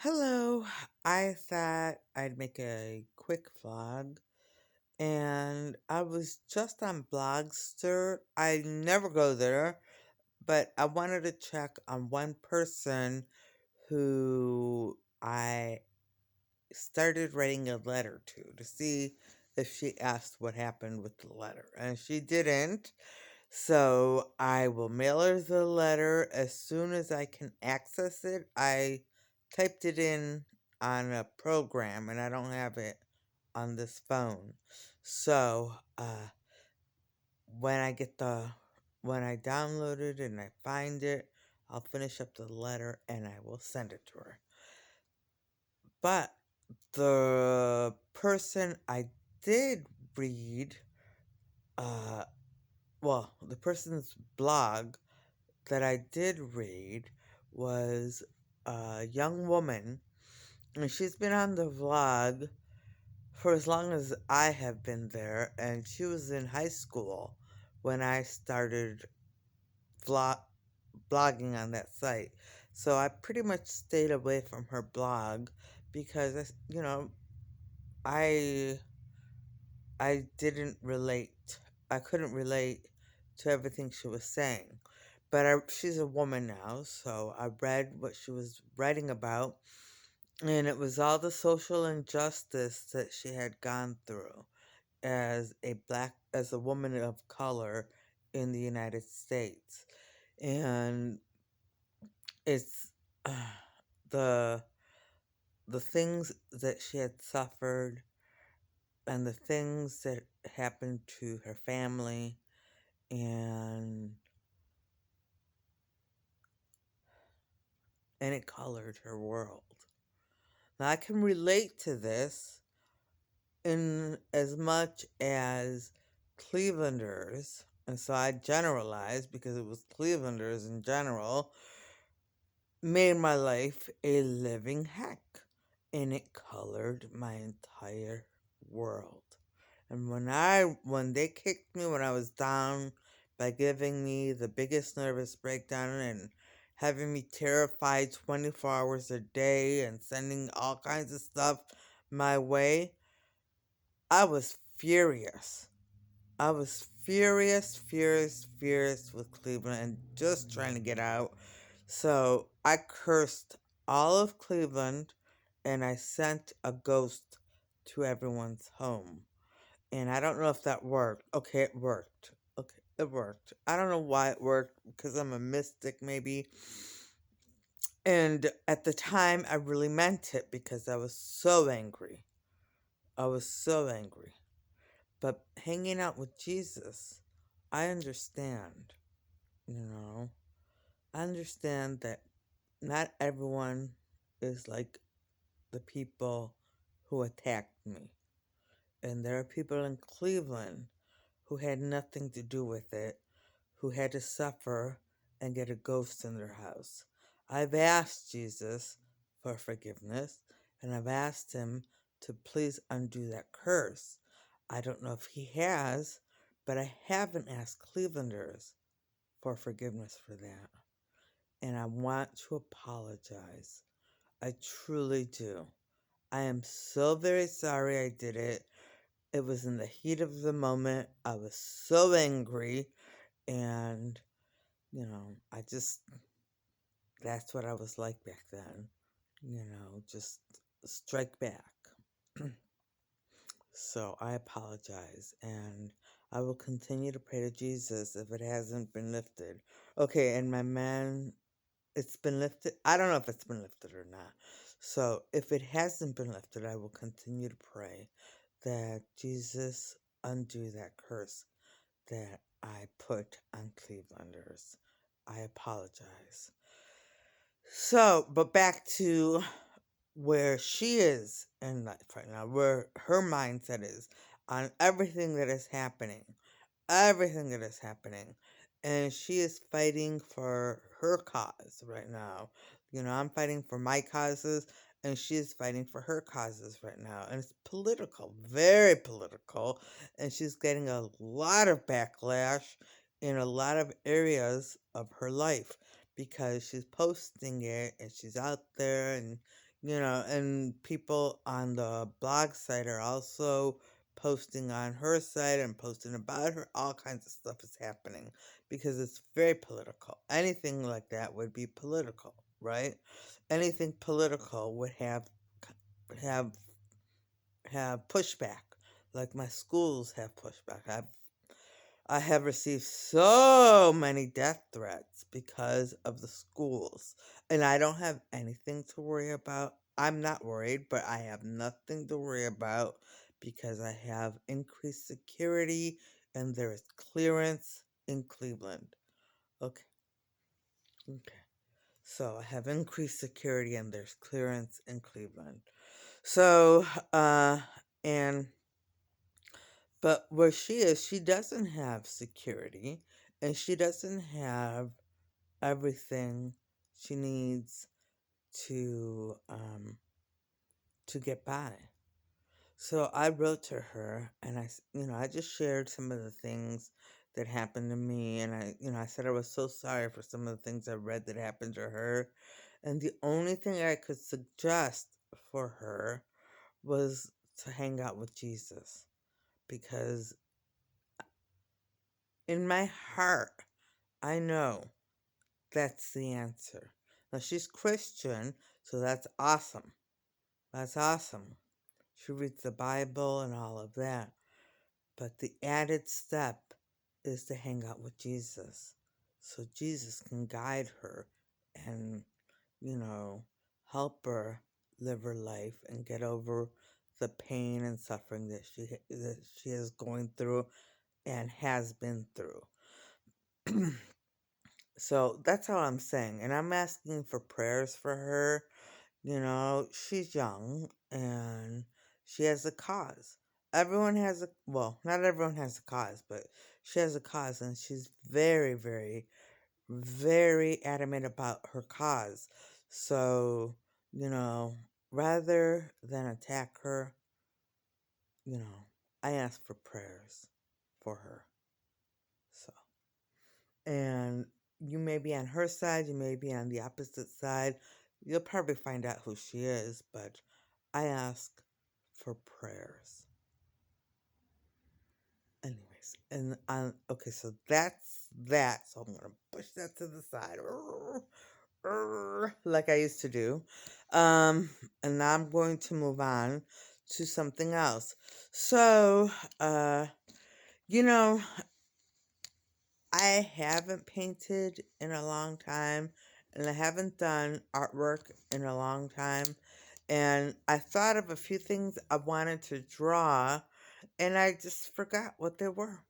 Hello. I thought I'd make a quick vlog, and I was just on Blogster. I never go there, but I wanted to check on one person who I started writing a letter to see if she asked what happened with the letter, and she didn't. So I will mail her the letter as soon as I can access it. I typed it in on a program and I don't have it on this phone. So when I get when I download it and I find it, I'll finish up the letter and I will send it to her. But the person I did read, uh, the person's blog that I did read was a young woman, and she's been on the vlog for as long as I have been there, and she was in high school when I started vlog blogging on that site. So I pretty much stayed away from her blog because I I didn't relate. I couldn't relate to everything she was saying. But she's a woman now, so I read what she was writing about, and it was all the social injustice that she had gone through as a woman of color in the United States. And it's the the things that she had suffered and the things that happened to her family, and it colored her world. Now I can relate to this in as much as Clevelanders, and so I generalize because it was Clevelanders in general, made my life a living heck, and it colored my entire world. And when they kicked me when I was down by giving me the biggest nervous breakdown and having me terrified 24 hours a day and sending all kinds of stuff my way, I was furious. I was furious with Cleveland and just trying to get out. So I cursed all of Cleveland and I sent a ghost to everyone's home. And I don't know if that worked. Okay, it worked. Okay, it worked. I don't know why it worked because I'm a mystic, maybe. And at the time, I really meant it because I was so angry. I was so angry. But hanging out with Jesus, I understand, you know. I understand that not everyone is like the people who attacked me. And there are people in Cleveland who had nothing to do with it, who had to suffer and get a ghost in their house. I've asked Jesus for forgiveness, and I've asked him to please undo that curse. I don't know if he has, but I haven't asked Clevelanders for forgiveness for that. And I want to apologize. I truly do. I am so very sorry I did it. It was in the heat of the moment. I was so angry, and that's what I was like back then. Just strike back. So I apologize, and I will continue to pray to Jesus if it hasn't been lifted. Okay, and my man, it's been lifted. I don't know if it's been lifted or not. So if it hasn't been lifted, I will continue to pray that Jesus undo that curse that I put on Clevelanders. I apologize. So, but back to where she is in life right now, where her mindset is on everything that is happening. Everything that is happening. And she is fighting for her cause right now. I'm fighting for my causes, and she is fighting for her causes right now. And it's political, very political. And she's getting a lot of backlash in a lot of areas of her life because she's posting it and she's out there and And people on the blog site are also posting on her site and posting about her. All kinds of stuff is happening because it's very political. Anything like that would be political, right? Anything political would have have pushback. Like my schools have pushback. I have received so many death threats because of the schools, and I don't have anything to worry about. I'm not worried, but I have nothing to worry about because I have increased security and there is clearance in Cleveland. Okay, okay. So I have increased security and there's clearance in Cleveland. So, and but where she is, she doesn't have security and she doesn't have everything she needs to to get by. So I wrote to her and I just shared some of the things that happened to me and I said I was so sorry for some of the things I read that happened to her. And the only thing I could suggest for her was to hang out with Jesus because in my heart I know that's the answer. Now she's Christian, so that's awesome. That's awesome. She reads the Bible and all of that. But the added step is to hang out with Jesus. So Jesus can guide her and, you know, help her live her life and get over the pain and suffering that she is going through and has been through. So that's all I'm saying. And I'm asking for prayers for her. She's young and she has a cause. Not everyone has a cause, but she has a cause and she's very, very, very adamant about her cause. So, you know, rather than attack her, you know, I ask for prayers for her. So. And you may be on her side, you may be on the opposite side. You'll probably find out who she is, but I ask for prayers. Anyways, and okay, so that's that. So I'm gonna push that to the side, like I used to do. And now I'm going to move on to something else. So, you know, I haven't painted in a long time, and I haven't done artwork in a long time. And I thought of a few things I wanted to draw, and I just forgot what they were.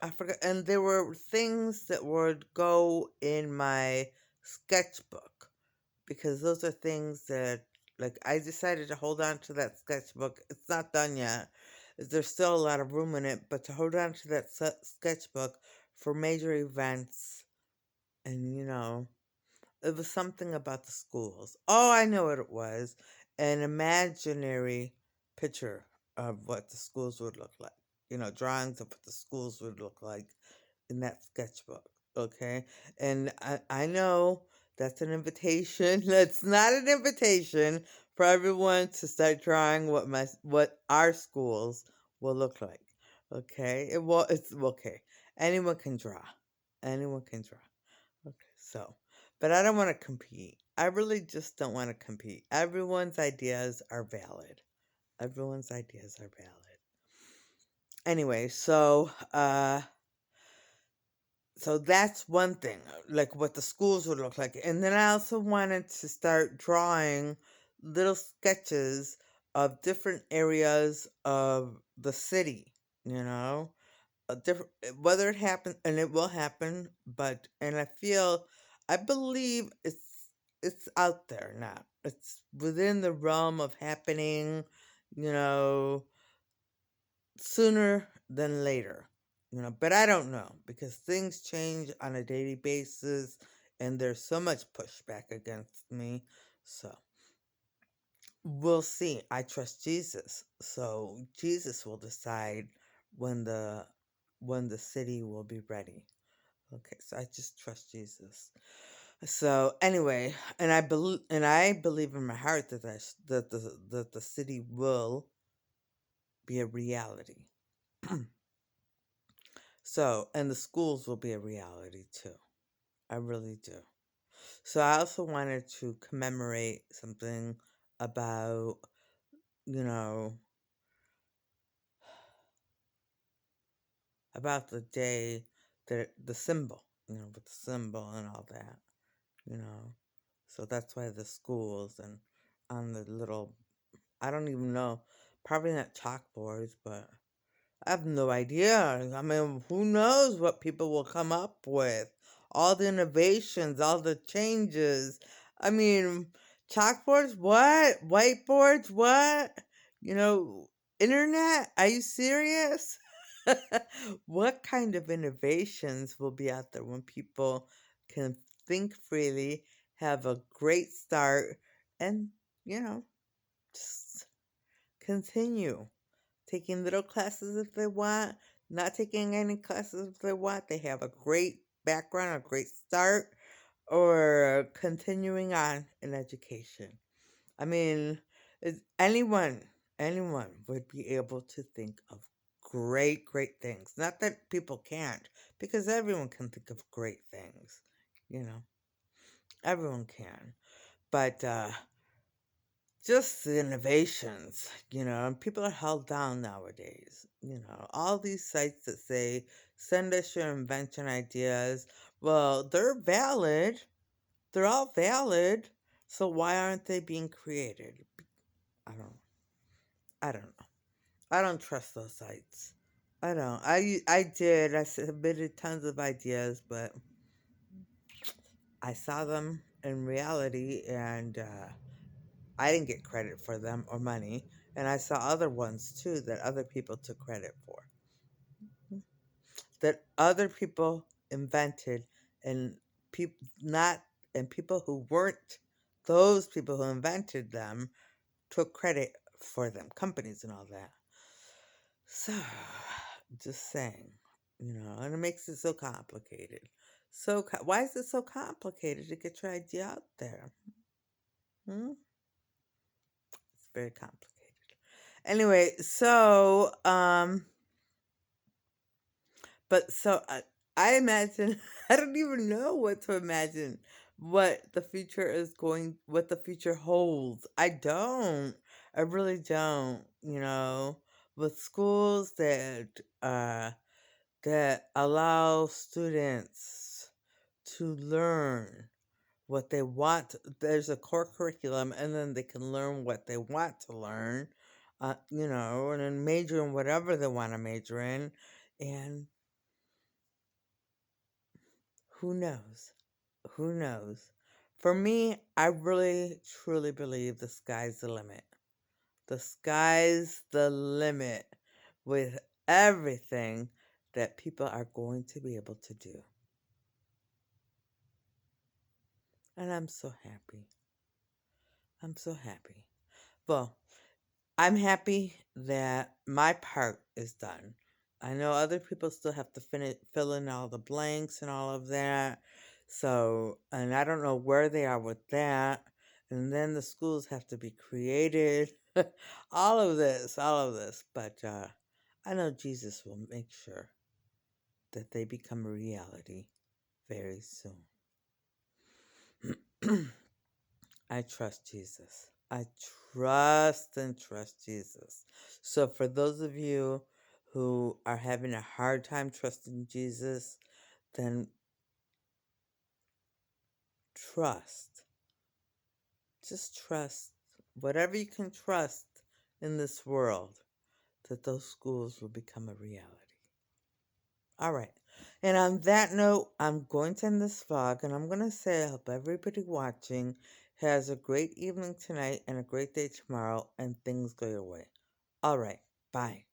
I forgot, and there were things that would go in my sketchbook because those are things that, like, I decided to hold on to that sketchbook. It's not done yet. There's still a lot of room in it, but to hold on to that sketchbook for major events, and it was something about the schools. Oh, I know what it was. An imaginary picture of what the schools would look like. Drawings of what the schools would look like in that sketchbook. Okay? And I know that's an invitation. That's not an invitation for everyone to start drawing what our schools will look like. Okay? It's okay. Anyone can draw. Anyone can draw. Okay, so, but I don't want to compete. I really just don't want to compete. Everyone's ideas are valid. Everyone's ideas are valid. Anyway, so that's one thing, like what the schools would look like. And then I also wanted to start drawing little sketches of different areas of the city, you know? A different whether it happens, and it will happen, but and I believe it's out there now. It's within the realm of happening, you know, sooner than later. But I don't know because things change on a daily basis and there's so much pushback against me. So we'll see. I trust Jesus. So Jesus will decide when the city will be ready. Okay, so I just trust Jesus. So anyway, and I believe in my heart that the city will be a reality. So, and the schools will be a reality too. I really do. So I also wanted to commemorate something about, you know, about the day, the symbol, with the symbol and all that, you know. So that's why the schools and on the little, I don't even know, probably not chalkboards, but I have no idea. I mean, who knows what people will come up with? All the innovations, all the changes. I mean, chalkboards, what? Whiteboards, what? You know, internet? Are you serious? What kind of innovations will be out there when people can think freely, have a great start, and, you know, just continue? Taking little classes if they want, not taking any classes if they want. They have a great background, a great start, or continuing on in education. I mean, anyone would be able to think of great, great things. Not that people can't, because everyone can think of great things. You know, everyone can. But just the innovations, and people are held down nowadays. All these sites that say, send us your invention ideas. Well, they're valid. They're all valid. So why aren't they being created? I don't, I don't know. I don't trust those sites. I don't. I submitted tons of ideas, but I saw them in reality and, I didn't get credit for them or money, and I saw other ones too that other people took credit for. That other people invented and people not and people who weren't those people who invented them took credit for them, companies and all that. So, just saying, and it makes it so complicated. Why is it so complicated to get your idea out there? Hmm? It's very complicated. Anyway, I imagine I don't even know what to imagine what the future holds. I don't. I really don't, with schools that allow students to learn what they want. There's a core curriculum, and then they can learn what they want to learn, and then major in whatever they want to major in. And who knows? Who knows? For me, I really, truly believe the sky's the limit. The sky's the limit with everything that people are going to be able to do. And I'm so happy. I'm so happy. Well, I'm happy that my part is done. I know other people still have to fill in all the blanks and all of that. So, and I don't know where they are with that. And then the schools have to be created. All of this. But I know Jesus will make sure that they become a reality very soon. I trust Jesus. I trust and trust Jesus. So, for those of you who are having a hard time trusting Jesus, then trust. Just trust. Whatever you can trust in this world, that those schools will become a reality. All right. And on that note, I'm going to end this vlog and I'm going to say I hope everybody watching has a great evening tonight and a great day tomorrow and things go your way. All right. Bye.